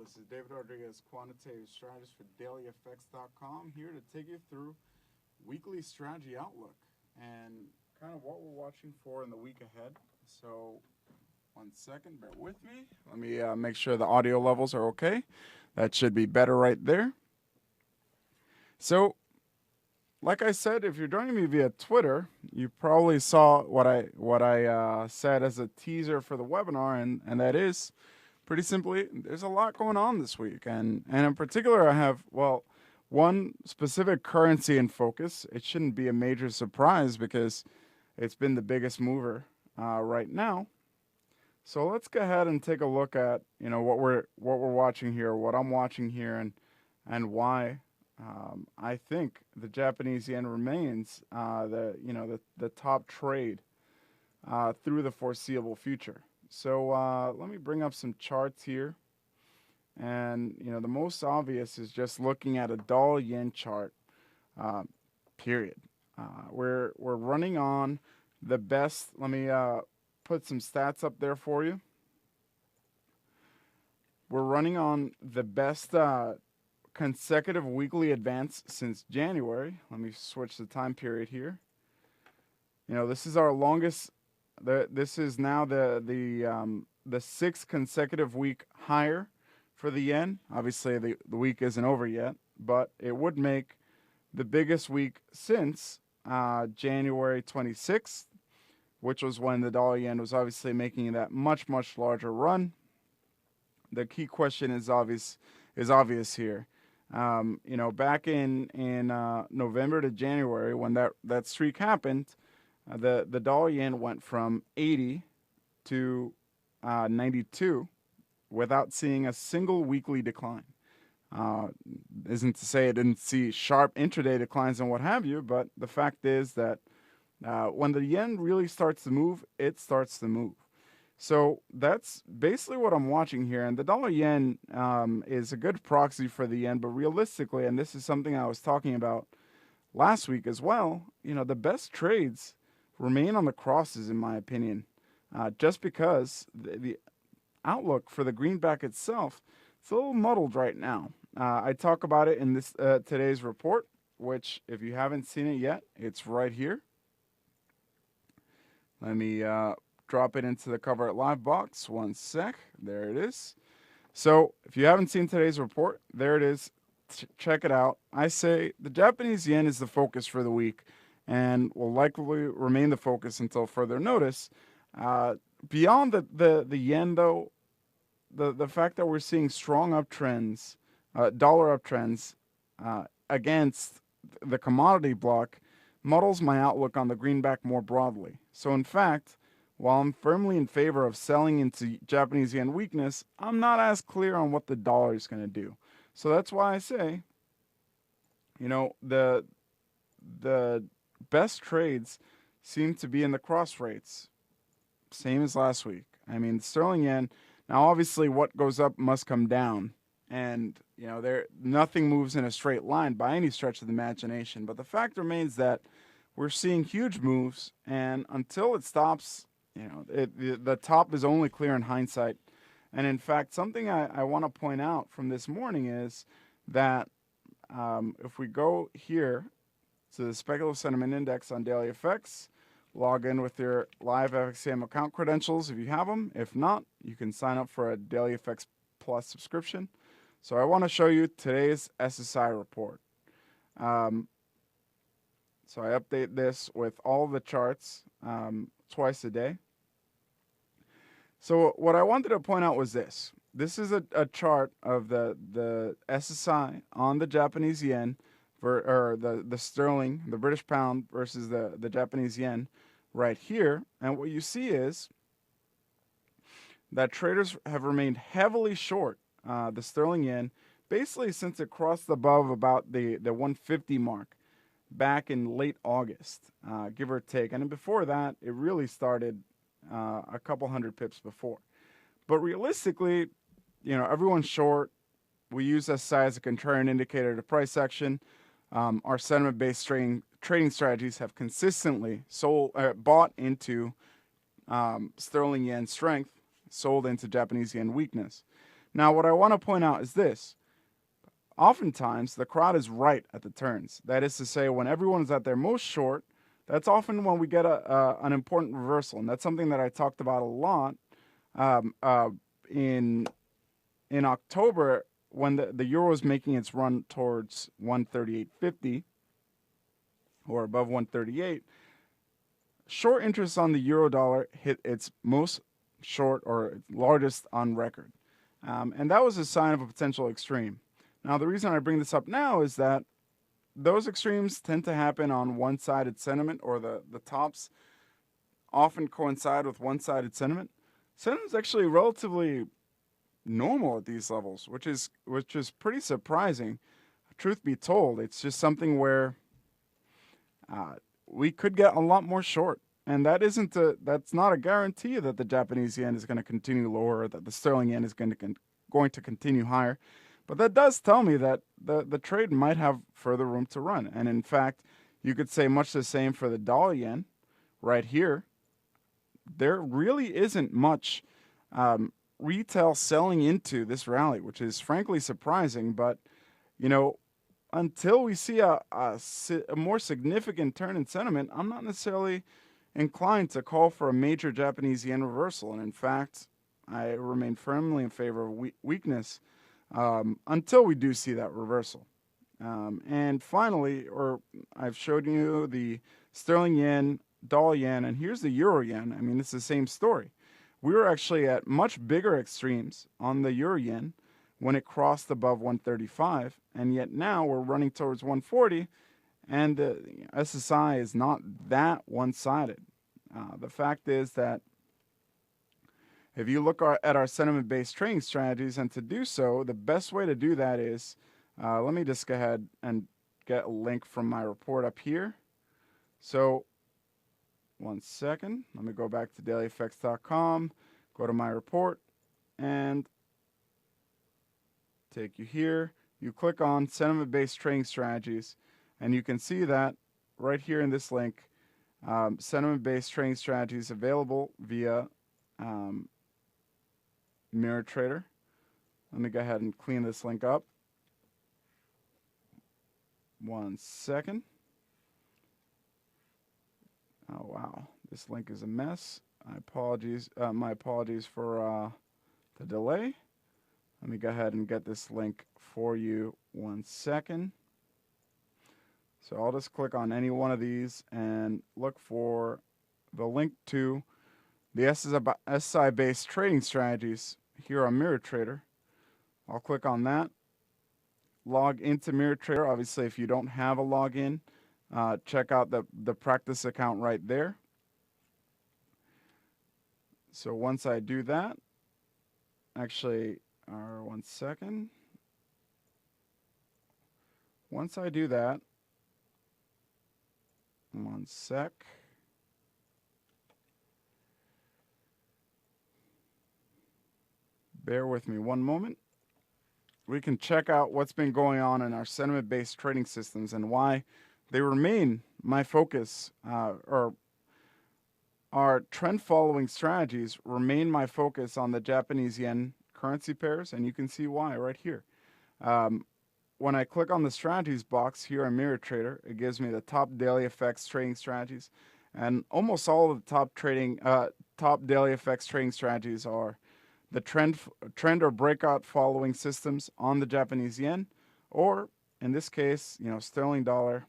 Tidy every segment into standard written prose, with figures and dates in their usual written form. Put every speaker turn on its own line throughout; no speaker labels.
This is David Rodriguez, quantitative strategist for dailyfx.com, here to take you through weekly strategy outlook and kind of what we're watching for in the week ahead. So, one second, bear with me. Let me make sure the audio levels are okay. That should be better right there. So, like I said, if you're joining me via Twitter, you probably saw what I said as a teaser for the webinar, and that is pretty simply, there's a lot going on this week, and in particular, I have one specific currency in focus. It shouldn't be a major surprise because it's been the biggest mover right now. So let's go ahead and take a look at what we're watching here, what I'm watching here, and why I think the Japanese yen remains the top trade through the foreseeable future. So let me bring up some charts here. And, the most obvious is just looking at a dollar yen chart, period. We're running on the best. Let me put some stats up there for you. We're running on the best consecutive weekly advance since January. Let me switch the time period here. This is our longest. This is now the sixth consecutive week higher for the yen. Obviously, the week isn't over yet, but it would make the biggest week since January 26th, which was when the dollar yen was obviously making that much larger run. The key question is obvious here. Back in November to January, when that streak happened, the dollar yen went from 80 to 92 without seeing a single weekly decline. Isn't to say it didn't see sharp intraday declines and what have you, but the fact is that when the yen really starts to move, it starts to move. So that's basically what I'm watching here. And the dollar yen is a good proxy for the yen, but realistically, and this is something I was talking about last week as well, the best trades remain on the crosses, in my opinion, just because the outlook for the greenback itself, it's a little muddled right now. I talk about it in this today's report, which if you haven't seen it yet, it's right here. Let me drop it into the Cover It Live box. One sec. There it is. So if you haven't seen today's report, there it is. Check it out. I say the Japanese yen is the focus for the week and will likely remain the focus until further notice. Beyond the yen, though, the fact that we're seeing strong uptrends, dollar uptrends against the commodity block muddles my outlook on the greenback more broadly. So in fact, while I'm firmly in favor of selling into Japanese yen weakness, I'm not as clear on what the dollar is going to do. So that's why I say, the best trades seem to be in the cross rates, same as last week. I mean, sterling yen. Now, obviously, what goes up must come down, and nothing moves in a straight line by any stretch of the imagination. But the fact remains that we're seeing huge moves, and until it stops, the top is only clear in hindsight. And in fact, something I want to point out from this morning is that if we go here to the Speculative Sentiment Index on Daily FX, log in with your live FXCM account credentials if you have them. If not, you can sign up for a Daily FX Plus subscription. So I want to show you today's SSI report. So I update this with all the charts twice a day. So what I wanted to point out was this. This is a chart of the SSI on the Japanese yen, or the sterling, the British pound versus the Japanese yen right here. And what you see is that traders have remained heavily short the sterling yen basically since it crossed above about the 150 mark back in late August, give or take. And before that, it really started a couple hundred pips before. But realistically, everyone's short. We use SSI as a contrarian indicator to price action. Our sentiment-based trading strategies have consistently bought into sterling yen strength, sold into Japanese yen weakness. Now, what I want to point out is this. Oftentimes, the crowd is right at the turns. That is to say, when everyone is at their most short, that's often when we get an important reversal. And that's something that I talked about a lot um, uh, in October when the euro is making its run towards 138.50 or above 138. Short interest on the euro dollar hit its most short or its largest on record. And that was a sign of a potential extreme. Now, the reason I bring this up now is that those extremes tend to happen on one-sided sentiment, or the tops often coincide with one-sided sentiment. Sentiment is actually relatively normal at these levels, which is pretty surprising. Truth be told, it's just something where uh, we could get a lot more short, and that's not a guarantee that the Japanese yen is going to continue lower, or that the sterling yen is going to continue higher. But that does tell me that the trade might have further room to run. And in fact, you could say much the same for the dollar yen right here. There really isn't much retail selling into this rally, which is frankly surprising. But, you know, until we see a more significant turn in sentiment, I'm not necessarily inclined to call for a major Japanese yen reversal. And in fact, I remain firmly in favor of weakness until we do see that reversal. And finally, I've showed you the sterling yen, dollar yen, and here's the euro yen. I mean, it's the same story. We were actually at much bigger extremes on the euro yen when it crossed above 135, and yet now we're running towards 140, and the SSI is not that one-sided. The fact is that if you look at our sentiment-based trading strategies, and to do so, the best way to do that is, let me just go ahead and get a link from my report up here. So, one second. Let me go back to dailyfx.com, go to my report, and take you here. You click on sentiment-based trading strategies, and you can see that right here in this link, sentiment-based trading strategies available via Mirror Trader. Let me go ahead and clean this link up. One second. Oh wow, this link is a mess. My apologies for the delay. Let me go ahead and get this link for you. One second. So I'll just click on any one of these and look for the link to the SI-based trading strategies here on Mirror Trader. I'll click on that. Log into Mirror Trader. Obviously, if you don't have a login, check out the practice account right there. So once I do that, actually, one second. Once I do that, one sec. Bear with me one moment. We can check out what's been going on in our sentiment-based trading systems and why they remain my focus, or our trend-following strategies remain my focus on the Japanese yen currency pairs, and you can see why right here. When I click on the strategies box here on Mirror Trader, it gives me the top daily FX trading strategies, and almost all of the top daily FX trading strategies are the trend or breakout following systems on the Japanese yen, or in this case, sterling dollar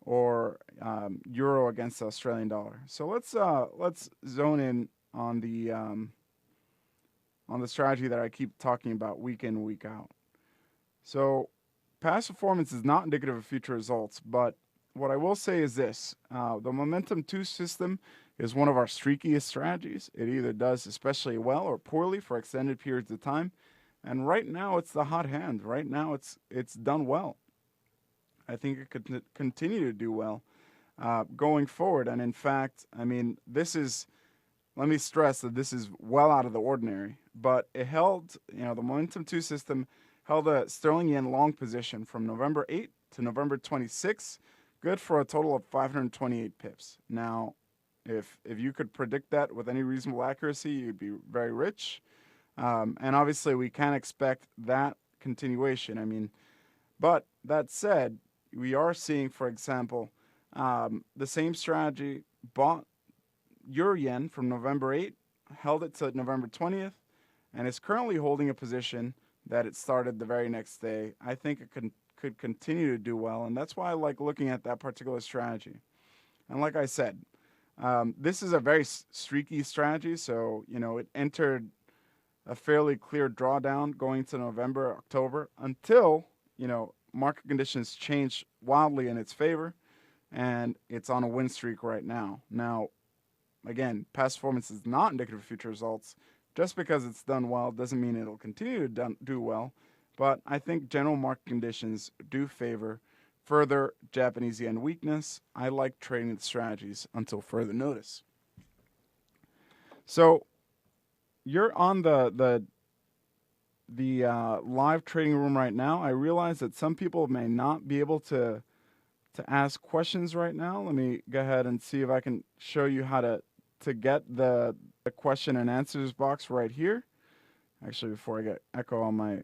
or euro against the Australian dollar. So let's zone in on the strategy that I keep talking about week in, week out. So past performance is not indicative of future results, but what I will say is this: the Momentum 2 system is one of our streakiest strategies. It either does especially well or poorly for extended periods of time. And right now, it's the hot hand. Right now, it's done well. I think it could continue to do well going forward. And in fact, I mean, let me stress that this is well out of the ordinary. But it held, the Momentum 2 system held a sterling yen long position from November 8 to November 26, good for a total of 528 pips. Now, if you could predict that with any reasonable accuracy, you'd be very rich. And obviously, we can't expect that continuation. I mean, but that said, we are seeing, for example, the same strategy bought euro yen from November 8th, held it to November 20th, and is currently holding a position that it started the very next day. I think it could continue to do well, and that's why I like looking at that particular strategy. And like I said, this is a very streaky strategy, so it entered a fairly clear drawdown going to November, October, until market conditions change wildly in its favor, and it's on a win streak right now. Now, again, past performance is not indicative of future results. Just because it's done well doesn't mean it'll continue to do well. But I think general market conditions do favor further Japanese yen weakness. I like trading the strategies until further notice. So you're on the live trading room right now. I realize that some people may not be able to ask questions right now. Let me go ahead and see if I can show you how to get the question and answers box right here. Actually, before I get echo on my,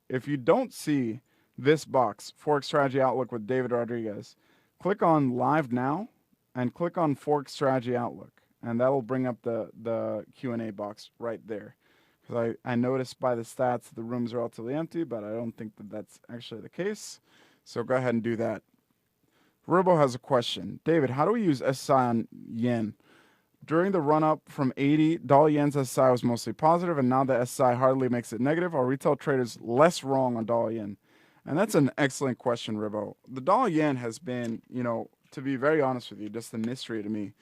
if you don't see this box, Forex Strategy Outlook with David Rodriguez, click on Live Now and click on Forex Strategy Outlook, and that'll bring up the Q&A box right there. Because I noticed by the stats the room's relatively empty, but I don't think that that's actually the case. So go ahead and do that. Robo has a question. David, how do we use SI on yen? During the run-up from 80, dollar yen's SI was mostly positive, and now the SI hardly makes it negative. Are retail traders less wrong on dollar yen? And that's an excellent question, Ribo. The dollar yen has been, to be very honest with you, just a mystery to me.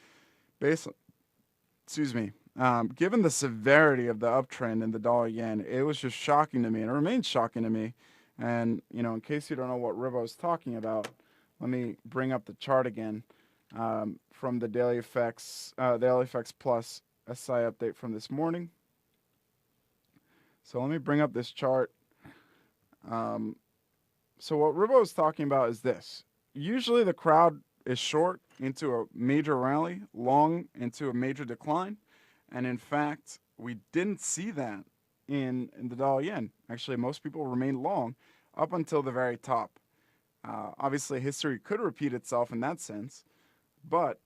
Given the severity of the uptrend in the dollar yen, it was just shocking to me, and it remains shocking to me. And, in case you don't know what Ribo is talking about, let me bring up the chart again from the Daily Effects Plus SI update from this morning. So let me bring up this chart. So what Ribo is talking about is this. Usually the crowd is short into a major rally, long into a major decline. And in fact, we didn't see that in the dollar yen. Actually, most people remained long up until the very top. Obviously, history could repeat itself in that sense, but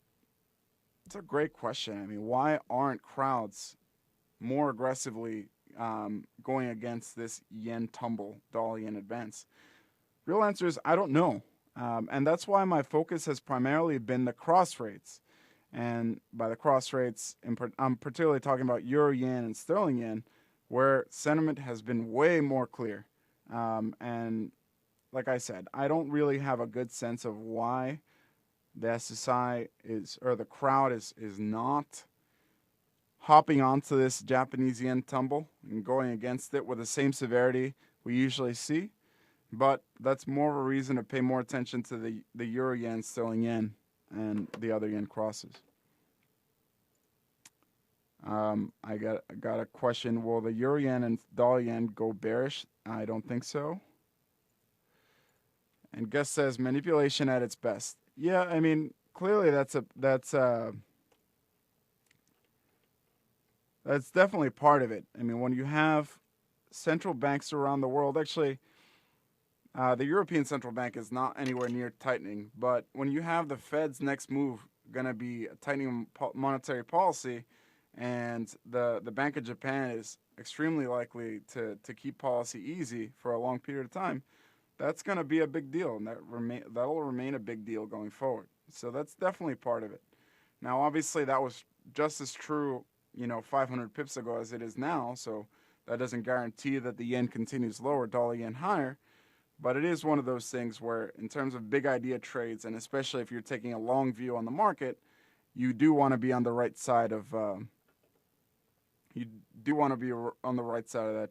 it's a great question. I mean, why aren't crowds more aggressively going against this yen tumble, dollar yen advance? Real answer is I don't know. And that's why my focus has primarily been the cross rates. And by the cross rates, I'm particularly talking about euro yen and sterling yen, where sentiment has been way more clear. And like I said, I don't really have a good sense of why the SSI or the crowd is not hopping onto this Japanese yen tumble and going against it with the same severity we usually see. But that's more of a reason to pay more attention to the euro yen, sterling yen, and the other yen crosses. I got a question. Will the euro yen and dollar yen go bearish? I don't think so. And Gus says manipulation at its best. Yeah, I mean, clearly that's definitely part of it. I mean, when you have central banks around the world, actually, the European Central Bank is not anywhere near tightening, but when you have the Fed's next move going to be a tightening monetary policy, and the Bank of Japan is extremely likely to keep policy easy for a long period of time, that's going to be a big deal, and that'll remain a big deal going forward. So that's definitely part of it. Now, obviously, that was just as true, 500 pips ago as it is now, so that doesn't guarantee that the yen continues lower, dollar yen higher. But it is one of those things where, in terms of big idea trades, and especially if you're taking a long view on the market, you do want to be on the right side of that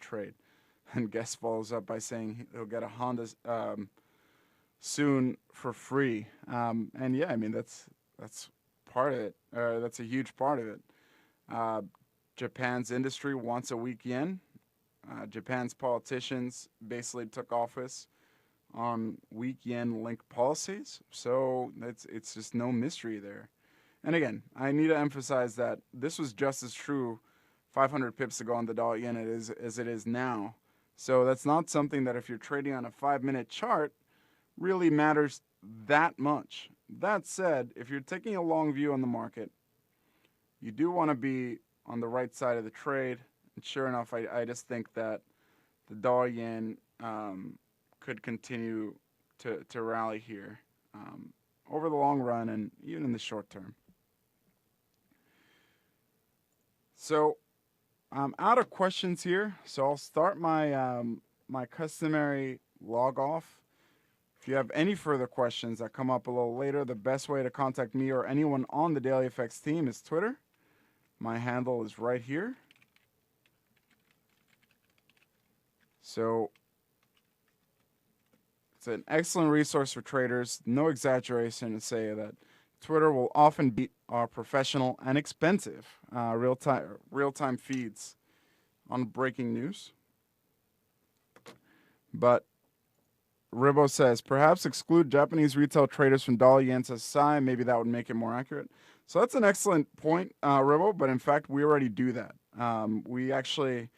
trade. And Guest follows up by saying he'll get a Honda soon for free. And yeah, I mean that's part of it. That's a huge part of it. Japan's industry wants a weak yen. Japan's politicians basically took office on weak yen linked policies, so it's just no mystery there. And again, I need to emphasize that this was just as true 500 pips ago on the dollar yen as it is now. So that's not something that if you're trading on a 5-minute chart really matters that much. That said, if you're taking a long view on the market, you do want to be on the right side of the trade. And sure enough, I just think that the dollar yen could continue to rally here over the long run and even in the short term. So I'm out of questions here, so I'll start my customary log off. If you have any further questions that come up a little later, the best way to contact me or anyone on the Daily FX team is Twitter. My handle is right here. So it's an excellent resource for traders. No exaggeration to say that Twitter will often beat our professional and expensive real-time feeds on breaking news. But Ribo says, perhaps exclude Japanese retail traders from dollar yen SSI. Maybe that would make it more accurate. So that's an excellent point, Ribo. But in fact, we already do that. We actually,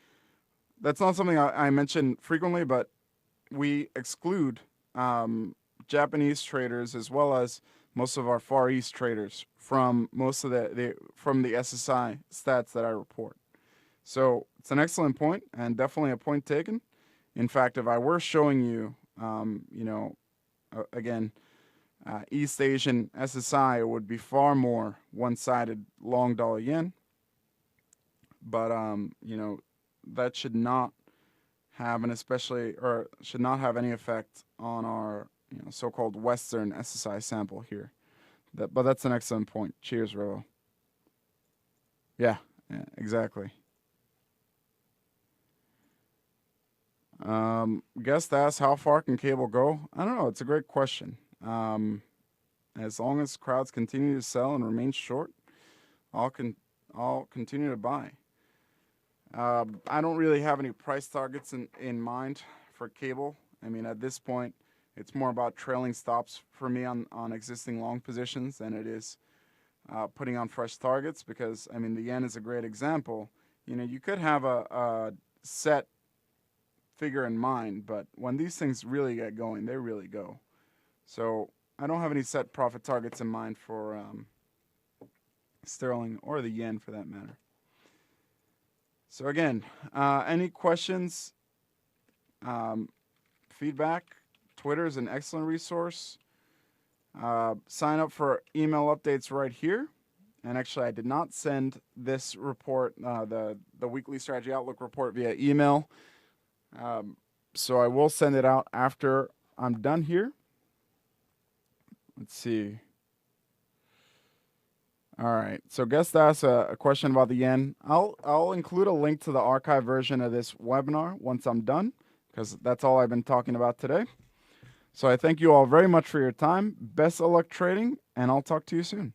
that's not something I mention frequently, but we exclude Japanese traders as well as most of our Far East traders from most of from the SSI stats that I report. So it's an excellent point and definitely a point taken. In fact, if I were showing you, again, East Asian SSI, it would be far more one-sided long dollar yen. But that should not have should not have any effect on our so-called Western SSI sample here. But that's an excellent point. Cheers, Ro. Yeah, exactly. Guest asks, how far can cable go? I don't know. It's a great question. As long as crowds continue to sell and remain short, I'll continue to buy. I don't really have any price targets in mind for cable. I mean, at this point, it's more about trailing stops for me on existing long positions than it is putting on fresh targets because, I mean, the yen is a great example. You could have a set figure in mind, but when these things really get going, they really go. So I don't have any set profit targets in mind for sterling or the yen for that matter. So again, any questions, feedback? Twitter is an excellent resource. Sign up for email updates right here. And actually, I did not send this report, the weekly strategy outlook report, via email. So I will send it out after I'm done here. Let's see. All right. So guest asked a question about the yen. I'll include a link to the archive version of this webinar once I'm done, because that's all I've been talking about today. So I thank you all very much for your time. Best of luck trading, and I'll talk to you soon.